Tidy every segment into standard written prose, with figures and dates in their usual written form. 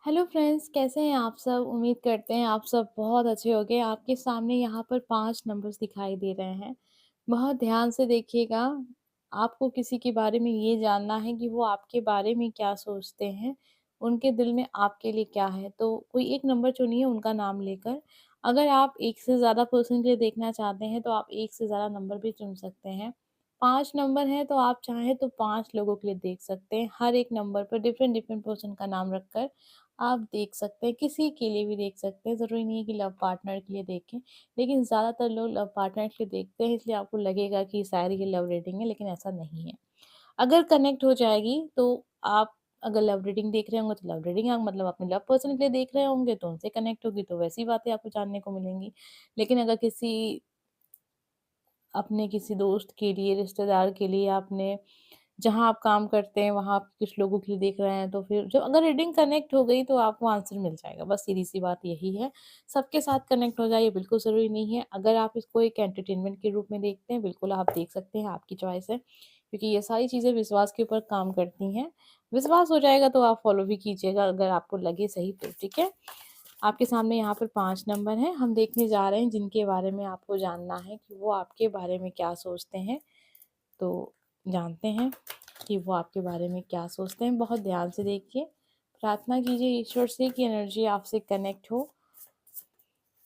Hello friends, कैसे हैं आप सब? उम्मीद करते हैं आप सब बहुत अच्छे होंगे। आपके सामने यहाँ पर 5 नंबर्स दिखाई दे रहे हैं। बहुत ध्यान से देखिएगा। आपको किसी के बारे में ये जानना है कि वो आपके बारे में क्या सोचते हैं, उनके दिल में आपके लिए क्या है। तो कोई एक नंबर चुनिए उनका नाम लेकर। अगर आप 1 से ज़्यादा पर्सन के लिए देखना चाहते हैं, तो आप 1 से ज़्यादा नंबर भी चुन सकते हैं। 5 नंबर हैं, तो आप चाहें तो 5 लोगों के लिए देख सकते हैं। हर एक नंबर पर डिफरेंट-डिफरेंट पर्सन का नाम रखकर आप देख सकते हैं, किसी के लिए भी देख सकते हैं, ज़रूरी नहीं है कि लव पार्टनर के लिए देखें। लेकिन ज़्यादातर लोग लव पार्टनर के लिए देखते हैं, इसलिए आपको लगेगा कि शायद ये लव रीडिंग है, लेकिन ऐसा नहीं है। अगर कनेक्ट हो जाएगी तो आप अगर लव रीडिंग देख रहे होंगे तो लव रीडिंग मतलब अपने लव पर्सन के लिए देख रहे होंगे तो उनसे कनेक्ट होगी तो वैसी बातें आपको जानने को मिलेंगी। लेकिन अगर अपने किसी दोस्त के लिए, रिश्तेदार के लिए आपने जहाँ आप काम करते हैं, वहाँ आप कुछ लोगों के लिए देख रहे हैं, तो फिर जब अगर रीडिंग कनेक्ट हो गई, तो आपको आंसर मिल जाएगा। बस सीधी-सी बात यही है। सबके साथ कनेक्ट हो जाए, ये बिल्कुल ज़रूरी नहीं है। अगर आप इसको एक एंटरटेनमेंट के रूप में देखते हैं, बिल्कुल आप देख सकते हैं, आपकी चॉइस है। क्योंकि ये सारी चीज़ें विश्वास के ऊपर काम करती हैं। विश्वास हो जाएगा, तो आप फ़ॉलो भी कीजिएगा, अगर आपको लगे सही तो, ठीक है? आपके सामने यहाँ पर 5 नंबर हैं। हम देखने जा रहे हैं, जिनके बारे में आपको जानना है कि वो आपके बारे में क्या सोचते हैं। तो जानते हैं कि वो आपके बारे में क्या सोचते हैं। बहुत ध्यान से देखिए, प्रार्थना कीजिए ईश्वर से कि एनर्जी आपसे कनेक्ट हो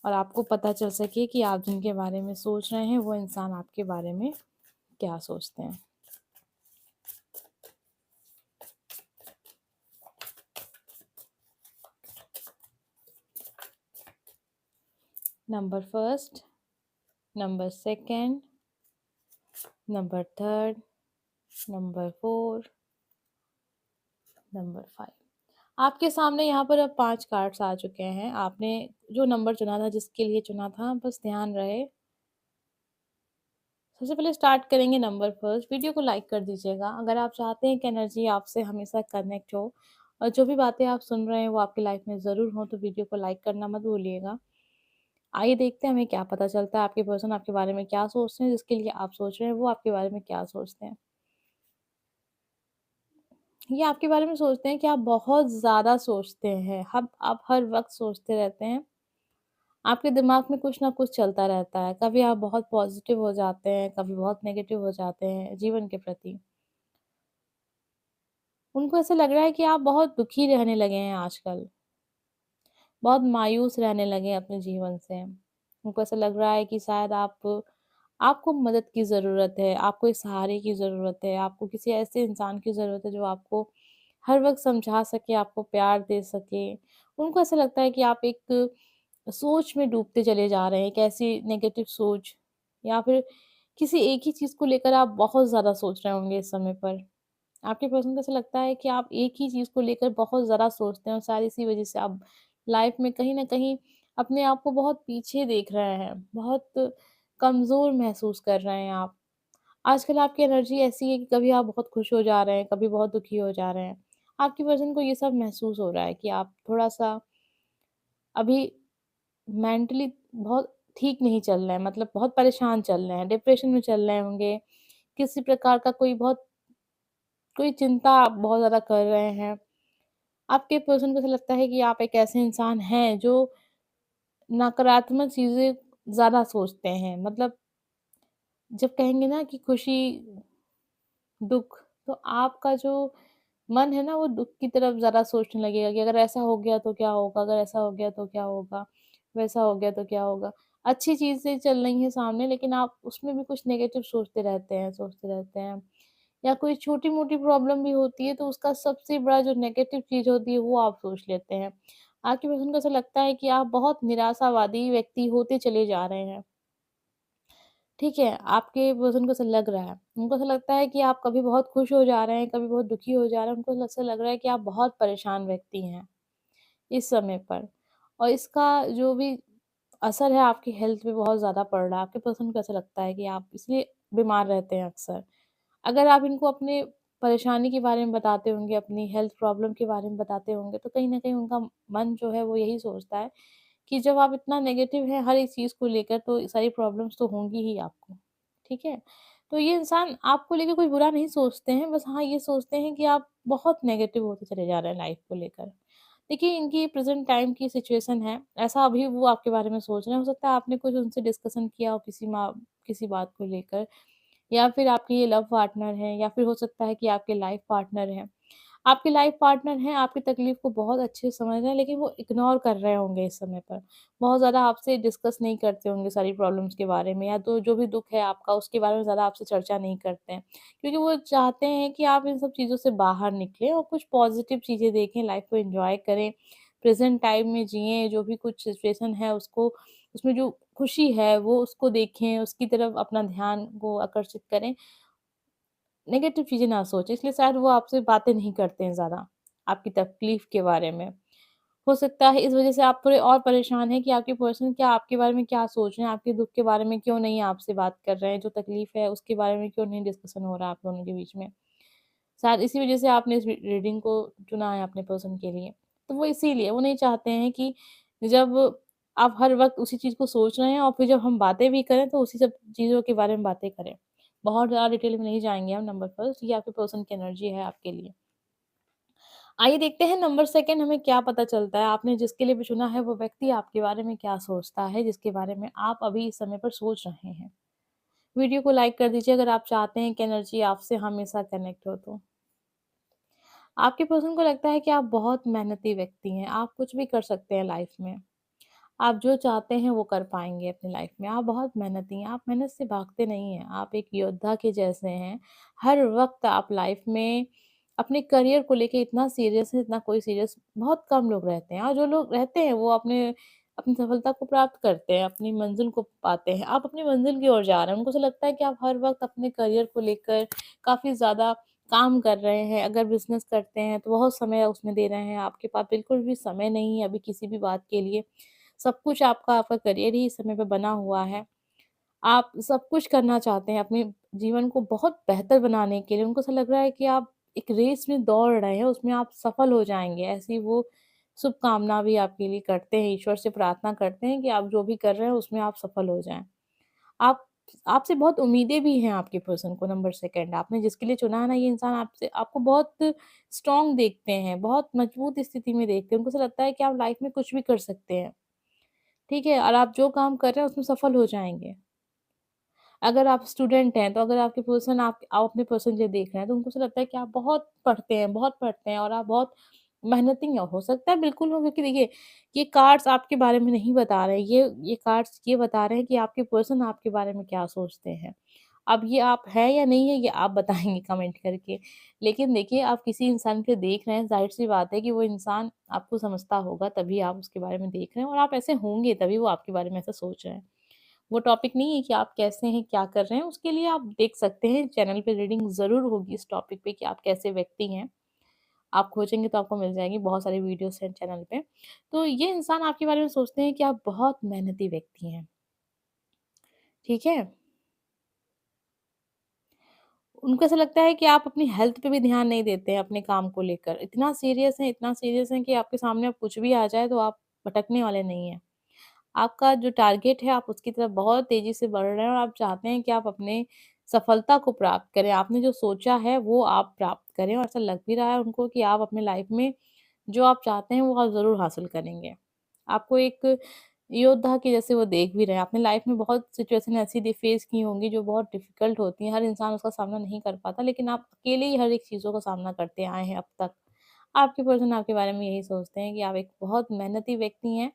और आपको पता चल सके कि आप जिनके बारे में सोच रहे हैं, वो इंसान आपके बारे में क्या सोचते हैं। Number first, number second, number third, number 4, number 5। आपके सामने यहाँ पर अब 5 कार्ड्स आ चुके हैं। आपने जो नंबर चुना था, जिसके लिए चुना था, बस ध्यान रहे। सबसे पहले स्टार्ट करेंगे नंबर फर्स्ट। वीडियो को लाइक कर दीजिएगा अगर आप चाहते हैं कि एनर्जी आपसे हमेशा कनेक्ट हो और जो भी बातें आप सुन रहे हैं वो आपकी लाइफ में ज़रूर हो, तो वीडियो को लाइक करना मत भूलिएगा। आइए देखते हैं हमें क्या पता चलता है, आपके पर्सन आपके बारे में क्या सोचते हैं, जिसके लिए आप सोच रहे हैं वो आपके बारे में क्या सोचते हैं। ये आपके बारे में सोचते हैं कि आप बहुत ज़्यादा सोचते हैं, आप हर वक्त सोचते रहते हैं। आपके दिमाग में कुछ ना कुछ चलता रहता है। कभी आप बहुत पॉजिटिव हो जाते हैं, कभी बहुत नेगेटिव हो जाते हैं जीवन के प्रति। उनको ऐसा लग रहा है कि आप बहुत दुखी रहने लगे हैं आजकल, बहुत मायूस रहने लगे हैं अपने जीवन से। उनको ऐसा लग रहा है कि शायद आपको मदद की ज़रूरत है, आपको एक सहारे की ज़रूरत है, आपको किसी ऐसे इंसान की ज़रूरत है जो आपको हर वक़्त समझा सके, आपको प्यार दे सके। उनको ऐसा लगता है कि आप एक सोच में डूबते चले जा रहे हैं, एक ऐसी नेगेटिव सोच या फिर किसी एक ही चीज़ को लेकर आप बहुत ज़्यादा सोच रहे होंगे इस समय पर। आपके पर्सन को ऐसा लगता है कि आप एक ही चीज़ को लेकर बहुत ज़्यादा सोचते हैं और शायद इसी वज़ह से आप लाइफ़ में कहीं न कहीं अपने आप को बहुत पीछे देख रहे हैं, बहुत कमज़ोर महसूस कर रहे हैं आप। आजकल आपकी एनर्जी ऐसी है कि कभी आप बहुत खुश हो जा रहे हैं, कभी बहुत दुखी हो जा रहे हैं। आपके पर्सन को ये सब महसूस हो रहा है कि आप थोड़ा-सा अभी मेंटली बहुत ठीक नहीं चल रहे हैं, मतलब बहुत परेशान चल रहे हैं, डिप्रेशन में चल रहे होंगे। किसी प्रकार का कोई चिंता आप बहुत ज़्यादा कर रहे हैं। आपके पर्सन को ऐसा लगता है कि आप एक ऐसे इंसान हैं जो नकारात्मक चीज़ें ज़्यादा सोचते हैं। मतलब जब कहेंगे ना कि खुशी, दुःख, तो आपका जो मन है ना वो दुःख की तरफ ज़्यादा सोचने लगेगा कि अगर ऐसा हो गया तो क्या होगा? अगर ऐसा हो गया तो क्या होगा? वैसा हो गया तो क्या होगा? अच्छी चीज़ें चल रही हैं सामने, लेकिन आप उसमें भी कुछ नेगेटिव सोचते रहते हैं। या कोई छोटी-मोटी प्रॉब्लम भी होती है तो उसका सबसे बड़ा जो नेगेटिव चीज़ होती है वो आप सोच लेते हैं। आपके पर्सन को ऐसा लगता है कि आप बहुत निराशावादी व्यक्ति होते चले जा रहे हैं। ठीक है, आपके पर्सन को ऐसा लग रहा है। उनको ऐसा लगता है कि आप कभी बहुत खुश हो जा रहे हैं, कभी बहुत दुखी हो जा रहे हैं। उनको ऐसा लग रहा है कि आप बहुत परेशान व्यक्ति हैं इस समय पर। और इसका जो भी असर है आपकी हेल्थ पे बहुत ज़्यादा पड़ रहा है। आपके पर्सन को ऐसा लगता है कि आप इसलिए बीमार रहते हैं अक्सर। अगर आप इनको अपने परेशानी के बारे में बताते होंगे, अपनी हेल्थ प्रॉब्लम के बारे में बताते होंगे, तो कहीं न कहीं उनका मन जो है वो यही सोचता है कि जब आप इतना नेगेटिव हैं हर एक चीज़ को लेकर, तो सारी प्रॉब्लम्स तो होंगी ही आपको, ठीक है? तो ये इंसान आपको लेके कोई बुरा नहीं सोचते हैं, बस हाँ, ये सोचते हैं कि आप बहुत नेगेटिव होते चले जा रहे हैं लाइफ़ को लेकर। देखिए, इनकी प्रेज़ेंट टाइम की सिचुएशन है, ऐसा अभी वो आपके बारे में सोच रहे हैं। हो सकता है आपने कुछ उनसे डिस्कशन किया हो किसी बात को लेकर, या फिर आपके ये लव पार्टनर हैं, या फिर हो सकता है कि आपके लाइफ़ पार्टनर हैं। आपके लाइफ़ पार्टनर हैं, आपकी तकलीफ़ को बहुत अच्छे से समझ रहे हैं, लेकिन वो इग्नोर कर रहे होंगे इस समय पर। बहुत ज़्यादा आपसे डिस्कस नहीं करते होंगे सारी प्रॉब्लम्स के बारे में, या तो जो भी दुःख है आपका उसके बारे में ज़्यादा आपसे चर्चा नहीं करते हैं। क्योंकि वो चाहते हैं कि आप इन सब चीज़ों से बाहर निकलें और कुछ पॉज़िटिव चीज़ें देखें, लाइफ़ को एन्जॉय करें, प्रेज़ेंट टाइम में जिएँ, जो भी कुछ सिचुएशन है उसको, उसमें जो खुशी है वो उसको देखें, उसकी तरफ अपना ध्यान को आकर्षित करें। नेगेटिव चीज़ें ना सोचें, इसलिए शायद वो आपसे बातें नहीं करते हैं ज़्यादा, आपकी तकलीफ़ के बारे में। हो सकता है इस वज़ह से आप थोड़े और परेशान हैं कि आपके पर्सन क्या आपके बारे में क्या सोच रहे हैं, आपके दुःख के बारे में क्यों नहीं आपसे बात कर रहे हैं, जो तकलीफ़ है उसके बारे में क्यों नहीं डिस्कशन हो रहा है आप दोनों के बीच में। शायद इसी वज़ह से आपने इस रीडिंग को चुना है अपने पर्सन के लिए। तो वो इसीलिए, वो नहीं चाहते हैं कि जब आप हर वक़्त उसी चीज़ को सोच रहे हैं और फिर जब हम बातें भी करें तो उसी सब चीज़ों के बारे में बातें करें। बहुत ज़्यादा डिटेल में नहीं जाएँगे हम नंबर फर्स्ट, ये आपके पर्सन की एनर्जी है आपके लिए। आइए देखते हैं नंबर सेकंड हमें क्या पता चलता है, आपने जिसके लिए भी चुना है वो व्यक्ति आपके बारे में क्या सोचता है, जिसके बारे में आप अभी इस समय पर सोच रहे हैं। वीडियो को लाइक कर दीजिए अगर आप चाहते हैं कि एनर्जी आपसे हमेशा कनेक्ट हो तो। आपके पर्सन को लगता है कि आप बहुत मेहनती व्यक्ति हैं, आप कुछ भी कर सकते हैं लाइफ में। आप जो चाहते हैं वो कर पाएँगे अपनी लाइफ में। आप बहुत मेहनती हैं, आप मेहनत से भागते नहीं हैं, आप एक योद्धा के जैसे हैं। हर वक़्त आप लाइफ में अपने करियर को लेके इतना सीरियस हैं, इतना कोई सीरियस बहुत कम लोग रहते हैं, और जो लोग रहते हैं वो अपने अपनी सफलता को प्राप्त करते हैं, अपनी मंज़िल को पाते हैं। आप अपनी मंज़िल की ओर जा रहे हैं, उनको ऐसा लगता है कि आप हर वक़्त अपने करियर को लेकर काफ़ी ज़्यादा काम कर रहे हैं। अगर बिज़नेस करते हैं तो बहुत समय उसमें दे रहे हैं, आपके पास बिल्कुल भी समय नहीं है अभी किसी भी बात के लिए। सब कुछ आपका आपका करियर ही इस समय पे बना हुआ है। आप सब कुछ करना चाहते हैं अपने जीवन को बहुत बेहतर बनाने के लिए। उनको ऐसा लग रहा है कि आप एक रेस में दौड़ रहे हैं, उसमें आप सफल हो जाएँगे। ऐसी वो शुभकामना भी आपके लिए करते हैं, ईश्वर से प्रार्थना करते हैं कि आप जो भी कर रहे हैं उसमें आप सफल हो जाएँ। आप आपसे बहुत उम्मीदें भी हैं आपके पर्सन को नंबर सेकंड। आपने जिसके लिए चुना है ना, ये इंसान आपसे आपको बहुत स्ट्रॉन्ग देखते हैं, बहुत मजबूत स्थिति में देखते हैं। उनको ऐसा लगता है कि आप लाइफ में कुछ भी कर सकते हैं। ठीक है? और आप जो काम कर रहे हैं उसमें सफल हो जाएँगे। अगर आप स्टूडेंट हैं, तो अगर आपके पर्सन आप अपने पर्सन के लिए देख रहे हैं, तो उनको ऐसा लगता है कि आप बहुत पढ़ते हैं और आप बहुत मेहनती हैं। हो सकता है बिल्कुल हो, क्योंकि देखिए, ये कार्ड्स आपके बारे में नहीं बता रहे हैं, ये कार्ड्स ये बता रहे हैं कि आपके पर्सन आपके बारे में क्या सोचते हैं। अब ये आप हैं या नहीं है, ये आप बताएँगे कमेंट करके। लेकिन देखिए, आप किसी इंसान को देख रहे हैं, ज़ाहिर-सी बात है कि वो इंसान आपको समझता होगा, तभी आप उसके बारे में देख रहे हैं, और आप ऐसे होंगे तभी वो आपके बारे में ऐसा सोच रहे हैं। वो टॉपिक नहीं है कि आप कैसे हैं, क्या कर रहे हैं, उसके लिए आप देख सकते हैं, चैनल पे रीडिंग ज़रूर होगी इस टॉपिक पे कि आप कैसे व्यक्ति हैं। आप खोजेंगे तो आपको मिल जाएँगी, बहुत सारी वीडियोज़ हैं चैनल पे। तो ये इंसान आपके बारे में सोचते हैं कि आप बहुत मेहनती व्यक्ति हैं, ठीक है? उनको ऐसा लगता है कि आप अपनी हेल्थ पे भी ध्यान नहीं देते हैं अपने काम को लेकर। इतना सीरियस हैं कि आपके सामने अब कुछ भी आ जाए तो आप भटकने वाले नहीं हैं। आपका जो टारगेट है आप उसकी तरफ बहुत तेज़ी से बढ़ रहे हैं, और आप चाहते हैं कि आप अपने सफलता को प्राप्त करें। आपने जो सोचा है वो आप प्राप्त करें, और ऐसा लग भी रहा है उनको कि आप अपनी लाइफ़ में जो आप चाहते हैं वो आप ज़रूर हासिल करेंगे। आपको एक योद्धा के जैसे वो देख भी रहे हैं। आपने लाइफ़ में बहुत सिचुएशन ऐसी फेस की होंगी जो बहुत डिफ़िकल्ट होती हैं, हर इंसान उसका सामना नहीं कर पाता, लेकिन आप अकेले ही हर एक चीज़ों का सामना करते आए हैं अब तक। आपके पर्सन आपके बारे में यही सोचते हैं कि आप एक बहुत मेहनती व्यक्ति हैं,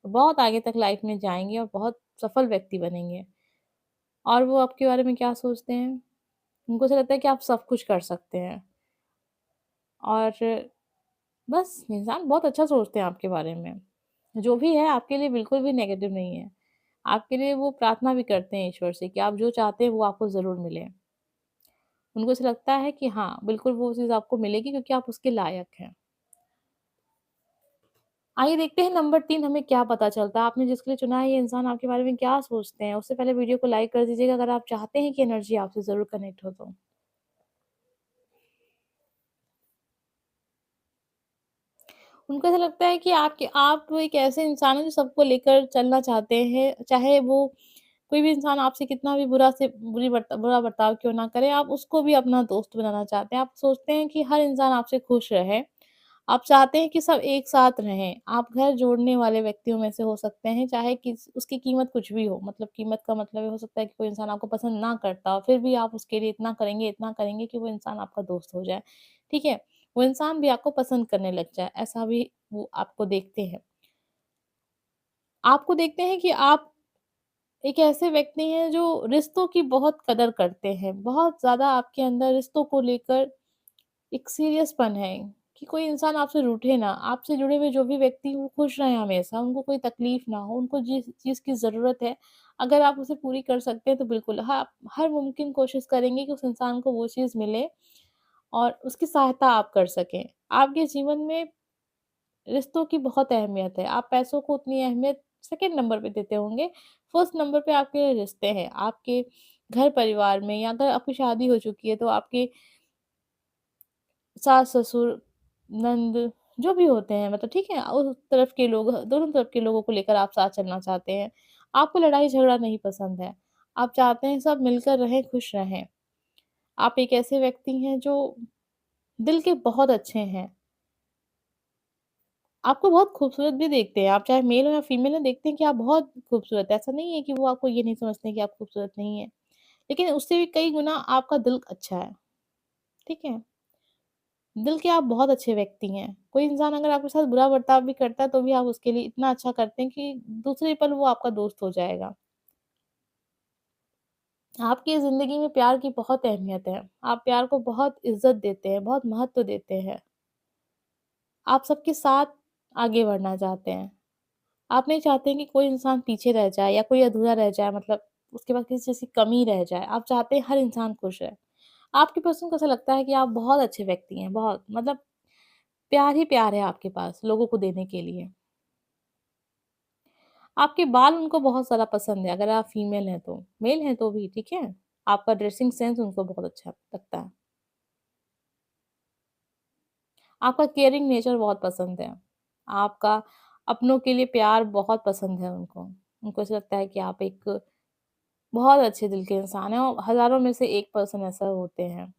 बहुत आगे तक लाइफ़ में जाएँगे और बहुत सफल व्यक्ति बनेंगे। और वो आपके बारे में क्या सोचते हैं? उनको ऐसा लगता है कि आप सब कुछ कर सकते हैं, और बस इंसान बहुत अच्छा सोचते हैं आपके बारे में। जो भी है आपके लिए बिल्कुल भी नेगेटिव नहीं है। आपके लिए वो प्रार्थना भी करते हैं ईश्वर से कि आप जो चाहते हैं वो आपको ज़रूर मिले। उनको ऐसा लगता है कि हाँ, बिल्कुल वो चीज़ आपको मिलेगी क्योंकि आप उसके लायक हैं। आइए देखते हैं नंबर 3 हमें क्या पता चलता है। आपने जिसके लिए चुना है ये इंसान आपके बारे में क्या सोचते हैं? उससे पहले वीडियो को लाइक कर दीजिएगा अगर आप चाहते हैं कि एनर्जी आपसे ज़रूर कनेक्ट हो तो। उनको ऐसा लगता है कि आप एक ऐसे इंसान हैं जो सबको लेकर चलना चाहते हैं, चाहे वो कोई भी इंसान आपसे कितना भी बुरा बर्ताव क्यों ना करे, आप उसको भी अपना दोस्त बनाना चाहते हैं। आप सोचते हैं कि हर इंसान आपसे खुश रहे। आप चाहते हैं कि सब एक साथ रहें, आप घर जोड़ने वाले व्यक्तियों में से हो सकते हैं, चाहे उसकी कीमत कुछ भी हो। मतलब कीमत का मतलब ये हो सकता है कि कोई इंसान आपको पसंद ना करता हो, फिर भी आप उसके लिए इतना करेंगे कि वो इंसान आपका दोस्त हो जाए, ठीक है? वो इंसान भी आपको पसंद करने लग जाए, ऐसा भी वो आपको देखते हैं। आपको देखते हैं कि आप एक ऐसे व्यक्ति हैं जो रिश्तों की बहुत कदर करते हैं, बहुत ज़्यादा आपके अंदर रिश्तों को लेकर एक सीरियसपन है कि कोई इंसान आपसे रूठे ना, आपसे जुड़े हुए जो भी व्यक्ति हैं वो खुश रहें हमेशा, उनको कोई तकलीफ ना हो, उनको जिस चीज़ की ज़रूरत है, अगर आप उसे पूरी कर सकते हैं तो बिल्कुल आप हर मुमकिन कोशिश करेंगे कि उस इंसान को वो चीज़ मिले और उसकी सहायता आप कर सकें। आपके जीवन में रिश्तों की बहुत अहमियत है, आप पैसों को उतनी अहमियत सेकंड नंबर पे देते होंगे, फर्स्ट नंबर पे आपके रिश्ते हैं, आपके घर-परिवार में या अगर आपकी शादी हो चुकी है तो आपके सास-ससुर, नंद जो भी होते हैं मतलब ठीक है? उस तरफ के लोग दोनों तरफ के लोगों को लेकर आप साथ चलना चाहते हैं। आपको लड़ाई-झगड़ा नहीं पसंद है। आप चाहते हैं सब मिलकर रहें, खुश रहें। आप एक ऐसे व्यक्ति हैं जो दिल के बहुत अच्छे हैं। आपको बहुत खूबसूरत भी देखते हैं। आप चाहे मेल हो या फीमेल हो देखते हैं कि आप बहुत खूबसूरत हैं। ऐसा नहीं है कि वो आपको ये नहीं समझते हैं कि आप खूबसूरत नहीं हैं। लेकिन उससे भी कई गुना आपका दिल अच्छा है। ठीक है? दिल के आप बहुत अच्छे व्यक्ति हैं। कोई इंसान अगर आपके साथ बुरा बर्ताव भी करता है, तो भी आप उसके लिए इतना अच्छा करते हैं कि दूसरे पल वो आपका दोस्त हो जाएगा। आपकी ज़िंदगी में प्यार की बहुत अहमियत है। आप प्यार को बहुत इज़्ज़त देते हैं, बहुत महत्व देते हैं। आप सबके साथ आगे बढ़ना चाहते हैं। आप नहीं चाहते हैं कि कोई इंसान पीछे रह जाए या कोई अधूरा रह जाए मतलब उसके पास किसी चीज़ की कमी रह जाए। आप चाहते हैं हर इंसान खुश रहे। आपकी पर्सन को ऐसा लगता है कि आप बहुत अच्छे व्यक्ति हैं, बहुत मतलब प्यार ही प्यार है आपके पास लोगों को देने के लिए। आपके बाल उनको बहुत ज़्यादा पसंद है, अगर आप फीमेल हैं तो। मेल हैं तो भी, ठीक है? आपका ड्रेसिंग सेंस उनको बहुत अच्छा लगता है। आपका केयरिंग नेचर बहुत पसंद है। आपका अपनों के लिए प्यार बहुत पसंद है उनको। उनको ऐसा लगता है कि आप एक बहुत अच्छे दिल के इंसान हैं और हज़ारों में से 1 पर्सन ऐसा होते हैं।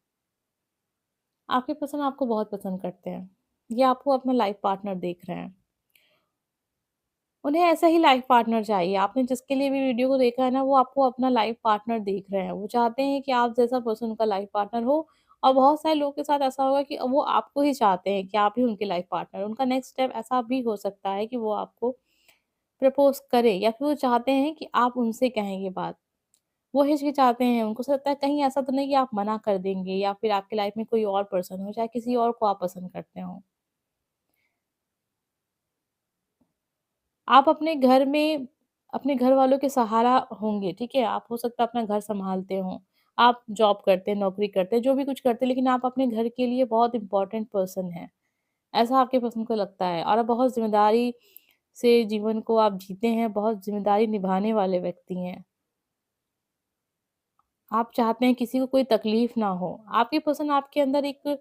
आपके पर्सन आपको बहुत पसंद करते हैं। ये आपको अपना लाइफ़ पार्टनर देख रहे हैं। उन्हें ऐसा ही लाइफ पार्टनर चाहिए। आपने जिसके लिए भी वीडियो को देखा है ना, वो आपको अपना लाइफ पार्टनर देख रहे हैं। वो चाहते हैं कि आप जैसा पर्सन उनका लाइफ पार्टनर हो और बहुत सारे लोगों के साथ ऐसा होगा कि वो आपको ही चाहते हैं कि आप ही उनके लाइफ पार्टनर। उनका नेक्स्ट स्टेप ऐसा भी हो सकता है कि वो आपको प्रपोज़ करे या फिर वो चाहते हैं कि आप उनसे कहें ये बात। वो हिचकिचाते हैं, उनको ऐसा लगता है कहीं ऐसा तो नहीं कि आप मना कर देंगे या फिर आपकी लाइफ में कोई और पर्सन हो, चाहे किसी और को आप पसंद करते हों। आप अपने घर में अपने घरवालों के सहारा होंगे, ठीक है? आप हो सकता है अपना घर सँभालते हों, आप जॉब करते हैं, नौकरी करते हैं, जो भी कुछ करते हैं, लेकिन आप अपने घर के लिए बहुत इम्पोर्टेंट पर्सन हैं। ऐसा आपके पर्सन को लगता है और आप बहुत ज़िम्मेदारी से जीवन को आप जीते हैं, बहुत ज़िम्मेदारी निभाने वाले व्यक्ति हैं। आप चाहते हैं किसी को कोई तकलीफ़ ना हो। आपके पर्सन आपके अंदर एक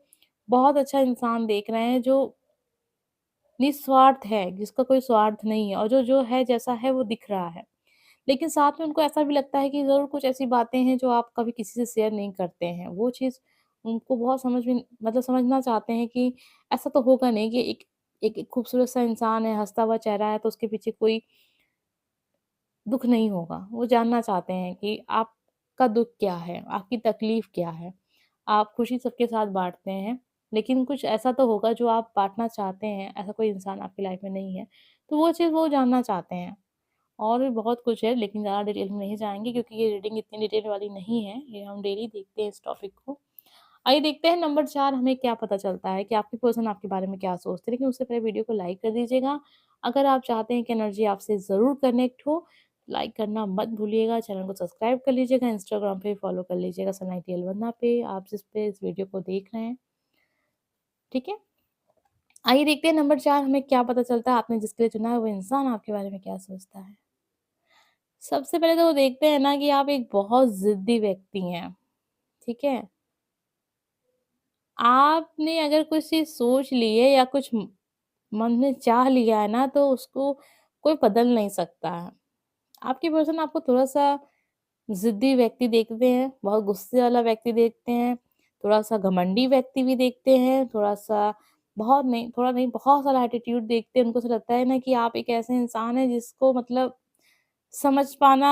बहुत अच्छा इंसान देख रहे हैं जो निस्वार्थ है, जिसका कोई स्वार्थ नहीं है और जो है जैसा है वो दिख रहा है। लेकिन साथ में उनको ऐसा भी लगता है कि ज़रूर कुछ ऐसी बातें हैं जो आप कभी किसी से शेयर नहीं करते हैं। वो चीज़ उनको बहुत समझ में मतलब समझना चाहते हैं कि ऐसा तो होगा नहीं कि एक एक एक खूबसूरत सा इंसान है, हँसता हुआ चेहरा है तो उसके पीछे कोई दुःख नहीं होगा। वो जानना चाहते हैं कि आपका दुःख क्या है? आपकी तकलीफ़ क्या है? आप खुशी सबके साथ बाँटते हैं, लेकिन कुछ ऐसा तो होगा जो आप बाँटना चाहते हैं, ऐसा कोई इंसान आपकी लाइफ़ में नहीं है। तो वो चीज़ वो जानना चाहते हैं। और भी बहुत कुछ है लेकिन ज़्यादा डिटेल में नहीं जाएँगे क्योंकि ये रीडिंग इतनी डिटेल वाली नहीं है। ये हम डेली देखते हैं इस टॉपिक को। आइए देखते हैं नंबर 4 हमें क्या पता चलता है कि आपकी पर्सन आपके बारे में क्या सोचते हैं। लेकिन उससे पहले वीडियो को लाइक कर दीजिएगा। अगर आप चाहते हैं कि एनर्जी आपसे ज़रूर कनेक्ट हो, लाइक करना मत भूलिएगा। चैनल को सब्सक्राइब कर लीजिएगा। इंस्टाग्राम पे फॉलो कर लीजिएगा सनाइटी अलवन्ना पे, आप जिस पे इस वीडियो को देख रहे हैं। ठीक है? आइए देखते हैं नंबर 4 हमें क्या पता चलता है, आपने जिसके लिए चुना है वो इंसान आपके बारे में क्या सोचता है। सबसे पहले तो वो देखते हैं ना कि आप एक बहुत ज़िद्दी व्यक्ति हैं, ठीक है? आपने अगर कुछ चीज़ सोच ली है या कुछ मन में चाह लिया है ना, तो उसको कोई बदल नहीं सकता है। आपकी पर्सन आपको थोड़ा-सा ज़िद्दी व्यक्ति देखते हैं, बहुत गुस्से वाला व्यक्ति देखते हैं, थोड़ा-सा घमंडी व्यक्ति भी देखते हैं, थोड़ा-सा बहुत नहीं, थोड़ा नहीं, बहुत सारा एटीट्यूड देखते हैं। उनको ऐसा लगता है ना कि आप एक ऐसे इंसान हैं जिसको मतलब समझ पाना,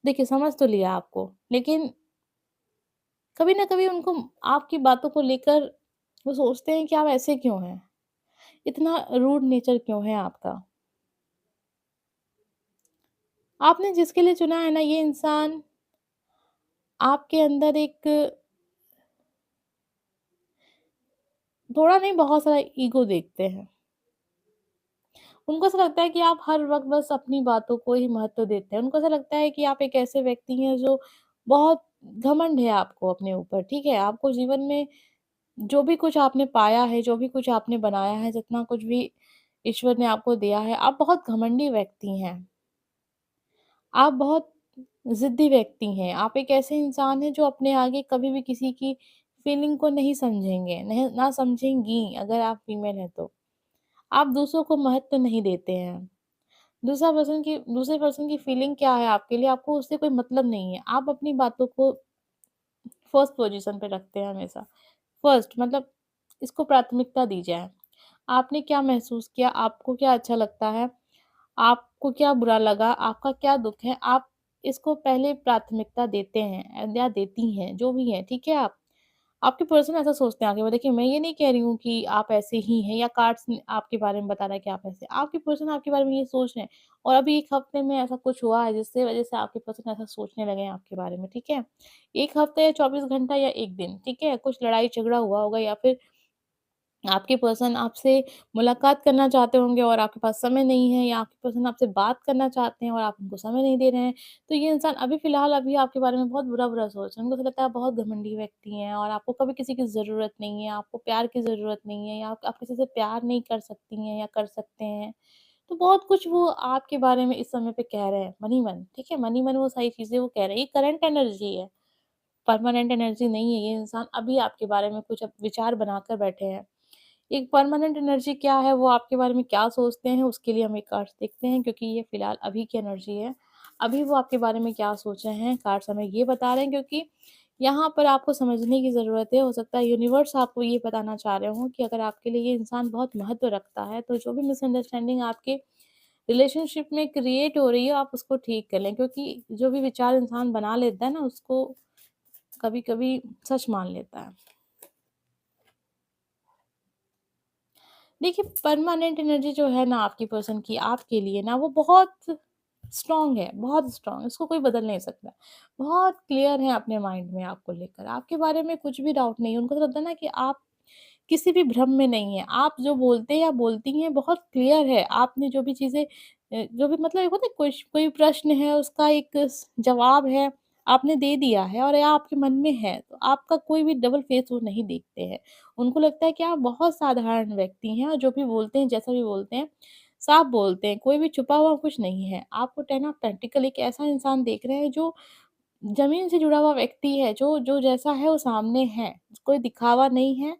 देखिए समझ तो लिया आपको, लेकिन कभी न कभी उनको आपकी बातों को लेकर वो सोचते हैं कि आप ऐसे क्यों हैं? इतना रूड नेचर क्यों है आपका? आपने जिसके लिए चुना है ना, ये इंसान आपके अंदर एक थोड़ा नहीं, बहुत सारा ईगो देखते हैं। उनको ऐसा लगता है कि आप हर वक़्त बस अपनी बातों को ही महत्व देते हैं। उनको ऐसा लगता है कि आप एक ऐसे व्यक्ति हैं जो बहुत घमंड है आपको अपने ऊपर, ठीक है? आपको जीवन में जो भी कुछ आपने पाया है, जो भी कुछ आपने बनाया है, जितना कुछ भी ईश्वर ने आपको दिया है, आप बहुत घमंडी व्यक्ति हैं। आप बहुत ज़िद्दी व्यक्ति हैं। आप एक ऐसे इंसान हैं जो अपने आगे कभी भी किसी की फीलिंग को नहीं समझेंगे, नहीं ना समझेंगी, अगर आप फीमेल हैं तो। आप दूसरों को महत्व नहीं देते हैं। दूसरे पर्सन की फीलिंग क्या है आपके लिए, आपको उससे कोई मतलब नहीं है। आप अपनी बातों को फर्स्ट पोज़ीशन पे रखते हैं हमेशा। फर्स्ट मतलब इसको प्राथमिकता दी जाए। आपने क्या महसूस किया, आपको क्या अच्छा लगता है, आपको क्या बुरा लगा, आपका क्या दुःख है, आप इसको पहले प्राथमिकता देते हैं या देती हैं, जो भी है, ठीक है आप? आपके पर्सन ऐसा सोचते हैं आगे, वो देखिए मैं ये नहीं कह रही हूँ कि आप ऐसे ही हैं या कार्ड्स आपके बारे में बता रहा है कि आप ऐसे हैं। आपके पर्सन आपके बारे में ये सोच रहे हैं और अभी 1 हफ्ते में ऐसा कुछ हुआ है जिससे वज़ह से आपके पर्सन ऐसा सोचने लगे हैं आपके बारे में, ठीक है? 1 हफ्ते या 24 घंटा या 1 दिन, ठीक है? कुछ लड़ाई-झगड़ा हुआ होगा या फिर आपके पर्सन आपसे मुलाकात करना चाहते होंगे और आपके पास समय नहीं है, या आपके पर्सन आपसे बात करना चाहते हैं और आप उनको समय नहीं दे रहे हैं। तो ये इंसान अभी फ़िलहाल अभी आपके बारे में बहुत बुरा-बुरा सोच रहे हैं। उनको ऐसा लगता है आप बहुत घमंडी व्यक्ति हैं और आपको कभी किसी की ज़रूरत नहीं है, आपको प्यार की ज़रूरत नहीं है, या आप किसी से प्यार नहीं कर सकती हैं या कर सकते हैं। तो बहुत कुछ वो आपके बारे में इस समय पे कह रहे हैं, मन ही मन, ठीक है? मन ही मन वो सारी चीज़ें वो कह रहे हैं। ये करंट एनर्जी है, परमानेंट एनर्जी नहीं है। ये इंसान अभी आपके बारे में कुछ अब विचार बनाकर बैठे हैं। एक परमानेंट एनर्जी क्या है, वो आपके बारे में क्या सोचते हैं, उसके लिए हम एक कार्ड्स देखते हैं, क्योंकि ये फ़िलहाल अभी की एनर्जी है। अभी वो आपके बारे में क्या सोच रहे हैं, कार्ड्स हमें ये बता रहे हैं, क्योंकि यहाँ पर आपको समझने की ज़रूरत है। हो सकता है यूनिवर्स आपको ये बताना चाह रहे हों कि अगर आपके लिए ये इंसान बहुत महत्व रखता है, तो जो भी मिसअंडरस्टैंडिंग आपके रिलेशनशिप में क्रिएट हो रही है, आप उसको ठीक कर लें, क्योंकि जो भी विचार इंसान बना लेता है ना, उसको कभी-कभी सच मान लेता है। देखिए, परमानेंट एनर्जी जो है ना आपकी पर्सन की आपके लिए ना, वो बहुत स्ट्रॉन्ग है, बहुत स्ट्रॉन्ग, इसको कोई बदल नहीं सकता। बहुत क्लियर है अपने माइंड में आपको लेकर, आपके बारे में कुछ भी डाउट नहीं है। उनको तो लगता है ना कि आप किसी भी भ्रम में नहीं हैं। आप जो बोलते हैं या बोलती हैं बहुत क्लियर है। आपने जो भी चीज़ें जो भी मतलब एक होता है, कोई प्रश्न है उसका एक जवाब है, आपने दे दिया है और या आपके मन में है, तो आपका कोई भी डबल फेस वो नहीं देखते हैं। उनको लगता है कि आप बहुत साधारण व्यक्ति हैं और जो भी बोलते हैं, जैसा भी बोलते हैं, साफ बोलते हैं, कोई भी छुपा हुआ कुछ नहीं है। आपको 10 ऑफ पेंटिकल एक ऐसा इंसान देख रहे हैं जो ज़मीन से जुड़ा हुआ व्यक्ति है, जो जो जैसा है वो सामने है, कोई दिखावा नहीं है,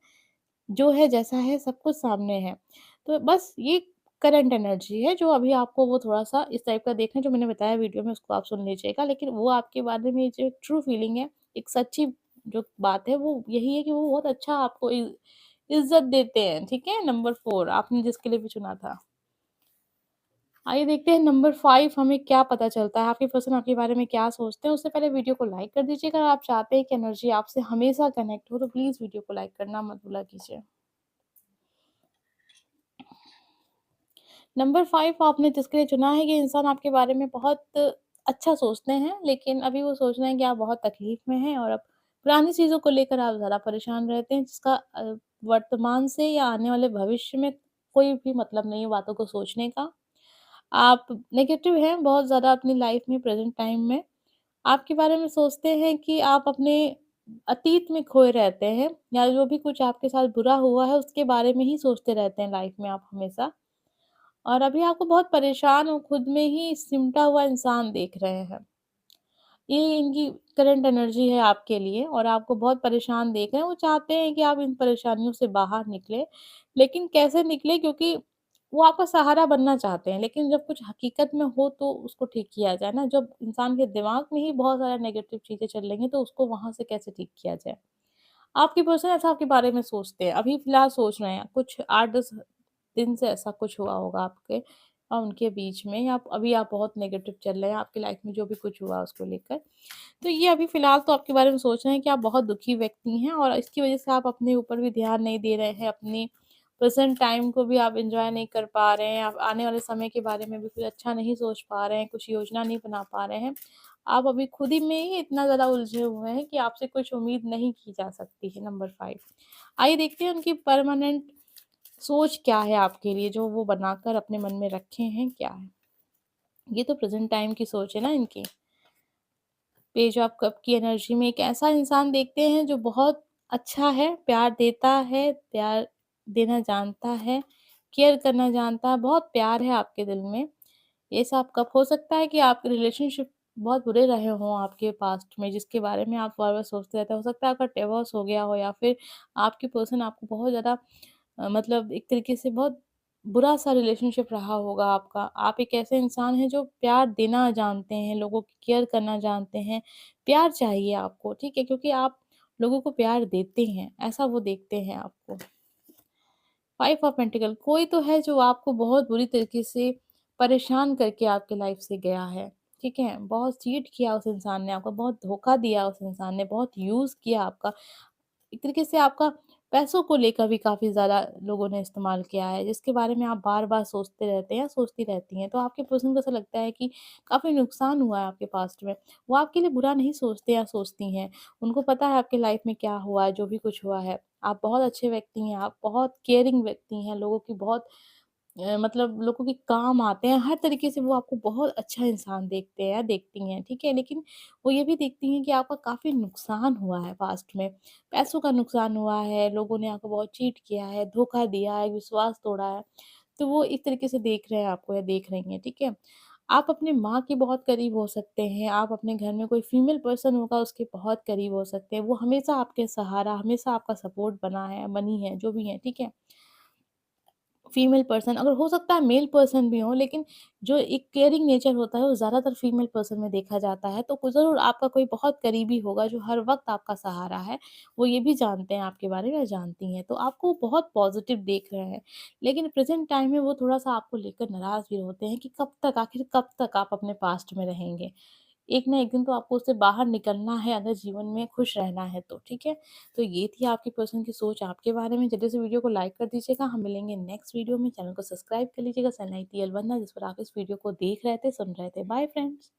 जो है जैसा है सब कुछ सामने है। तो बस ये करंट एनर्जी है, जो अभी आपको वो थोड़ा-सा इस टाइप का देखना है, जो मैंने बताया वीडियो में उसको आप सुन लीजिएगा। लेकिन वो आपके बारे में जो ट्रू फीलिंग है, एक सच्ची जो बात है वो यही है कि वो बहुत अच्छा आपको इज़्ज़त देते हैं, ठीक है? नंबर 4 आपने जिसके लिए भी चुना था। आइए देखते हैं नंबर 5 हमें क्या पता चलता है, आपके पर्सन आपके बारे में क्या सोचते हैं। उससे पहले वीडियो को लाइक कर दीजिएगा। अगर आप चाहते हैं कि एनर्जी आपसे हमेशा कनेक्ट हो, तो प्लीज़ वीडियो को लाइक करना मत भूला कीजिए। नंबर 5 आपने जिसके लिए चुना है, ये इंसान आपके बारे में बहुत अच्छा सोचते हैं, लेकिन अभी वो सोच रहे हैं कि आप बहुत तकलीफ़ में हैं और अब पुरानी चीज़ों को लेकर आप ज़्यादा परेशान रहते हैं, जिसका वर्तमान से या आने वाले भविष्य में कोई भी मतलब नहीं है बातों को सोचने का। आप नेगेटिव हैं बहुत ज़्यादा अपनी लाइफ़ में, प्रेज़ेंट टाइम में। आपके बारे में सोचते हैं कि आप अपने अतीत में खोए रहते हैं, या जो भी कुछ आपके साथ बुरा हुआ है, उसके बारे में ही सोचते रहते हैं लाइफ़ में आप हमेशा। और अभी आपको बहुत परेशान और खुद में ही सिमटा हुआ इंसान देख रहे हैं। ये इनकी करंट एनर्जी है आपके लिए और आपको बहुत परेशान देख रहे हैं। वो चाहते हैं कि आप इन परेशानियों से बाहर निकलें, लेकिन कैसे निकलें, क्योंकि वो आपका सहारा बनना चाहते हैं। लेकिन जब कुछ हकीकत में हो तो उसको ठीक किया जाए ना, जब इंसान के दिमाग में ही बहुत सारा नेगेटिव चीज़ें चल रही हैं तो उसको वहाँ से कैसे ठीक किया जाए? आपके पर्सन ऐसा आपके बारे में सोचते हैं, अभी फ़िलहाल सोच रहे हैं, कुछ 8-10 दिन से ऐसा कुछ हुआ होगा आपके और उनके बीच में, या अभी आप बहुत नेगेटिव चल रहे हैं, आपकी लाइफ़ में जो भी कुछ हुआ उसको लेकर। तो ये अभी फ़िलहाल तो आपके बारे में सोच रहे हैं कि आप बहुत दुखी व्यक्ति हैं और इसकी वज़ह से आप अपने ऊपर भी ध्यान नहीं दे रहे हैं, अपनी प्रेज़ेंट टाइम को भी आप एन्जॉय नहीं कर पा रहे हैं, आप आने वाले समय के बारे में भी कुछ अच्छा नहीं सोच पा रहे हैं, कुछ योजना नहीं बना पा रहे हैं। आप अभी खुद ही में ही इतना ज़्यादा उलझे हुए हैं कि आपसे कुछ उम्मीद नहीं की जा सकती है, नंबर 5। आइए देखते हैं उनकी परमानेंट सोच क्या है आपके लिए, जो वो बनाकर अपने मन में रखे हैं, क्या है? ये तो प्रेज़ेंट टाइम की सोच है ना इनकी। पेज ऑफ कप की एनर्जी में एक ऐसा इंसान देखते हैं जो बहुत अच्छा है, प्यार देता है, प्यार देना जानता है, केयर करना जानता है, बहुत प्यार है आपके दिल में। ये सब कब हो सकता है कि आपके रिलेशनशिप बहुत बुरे रहे हों आपके पास्ट में, जिसके बारे में आप बार-बार सोचते रहते हैं। हो सकता है आपका डिवोर्स हो गया हो, या फिर आपके पर्सन आपको बहुत ज़्यादा मतलब एक तरीके से बहुत बुरा-सा रिलेशनशिप रहा होगा आपका। आप एक ऐसे इंसान हैं जो प्यार देना जानते हैं, लोगों की केयर करना जानते हैं। प्यार चाहिए आपको, ठीक है? क्योंकि आप लोगों को प्यार देते हैं, ऐसा वो देखते हैं आपको। 5 ऑफ पेंटिकल, कोई तो है जो आपको बहुत बुरी तरीके से परेशान करके आपके लाइफ से गया है, ठीक है? बहुत चीट किया उस इंसान ने आपको, बहुत धोखा दिया उस इंसान ने, बहुत यूज़ किया आपका। एक तरीके से आपका पैसों को लेकर भी काफ़ी ज़्यादा लोगों ने इस्तेमाल किया है, जिसके बारे में आप बार-बार सोचते रहते हैं या सोचती रहती हैं। तो आपके पर्सन को ऐसा लगता है कि काफ़ी नुकसान हुआ है आपके पास्ट में। वो आपके लिए बुरा नहीं सोचते या सोचती हैं। उनको पता है आपकी लाइफ में क्या हुआ है, जो भी कुछ हुआ है। आप बहुत अच्छे व्यक्ति हैं, आप बहुत केयरिंग व्यक्ति हैं, लोगों की बहुत मतलब लोगों के काम आते हैं, हर तरीके से वो आपको बहुत अच्छा इंसान देखते हैं या देखती हैं, ठीक है? लेकिन वो ये भी देखती हैं कि आपका काफ़ी नुकसान हुआ है पास्ट में। पैसों का नुकसान हुआ है, लोगों ने आपको बहुत चीट किया है, धोखा दिया है, विश्वास तोड़ा है। तो वो इस तरीके से देख रहे हैं आपको या देख रही हैं, ठीक है? आप अपने माँ के बहुत करीब हो सकते हैं, आप अपने घर में कोई फीमेल पर्सन होगा उसके बहुत करीब हो सकते हैं। वो हमेशा आपके सहारा, हमेशा आपका सपोर्ट बना है, बनी है, जो भी है, ठीक है? फीमेल पर्सन, अगर हो सकता है मेल पर्सन भी हो, लेकिन जो एक केयरिंग नेचर होता है वो ज़्यादातर फीमेल पर्सन में देखा जाता है। तो ज़रूर आपका कोई बहुत करीबी होगा जो हर वक़्त आपका सहारा है। वो ये भी जानते हैं आपके बारे में या जानती हैं, तो आपको बहुत पॉज़िटिव देख रहे हैं। लेकिन प्रेज़ेंट टाइम में वो थोड़ा-सा आपको लेकर नाराज़ भी होते हैं कि कब तक, आखिर कब तक आप अपने पास्ट में रहेंगे? एक ना एक दिन तो आपको उससे बाहर निकलना है, अगर जीवन में खुश रहना है तो, ठीक है? तो ये थी आपकी पर्सन की सोच आपके बारे में। जल्दी से वीडियो को लाइक कर दीजिएगा। हम मिलेंगे नेक्स्ट वीडियो में। चैनल को सब्सक्राइब कर लीजिएगा, सनलाइट टीएल वरना जिस पर आप इस वीडियो को देख रहे थे, सुन रहे थे। Bye friends.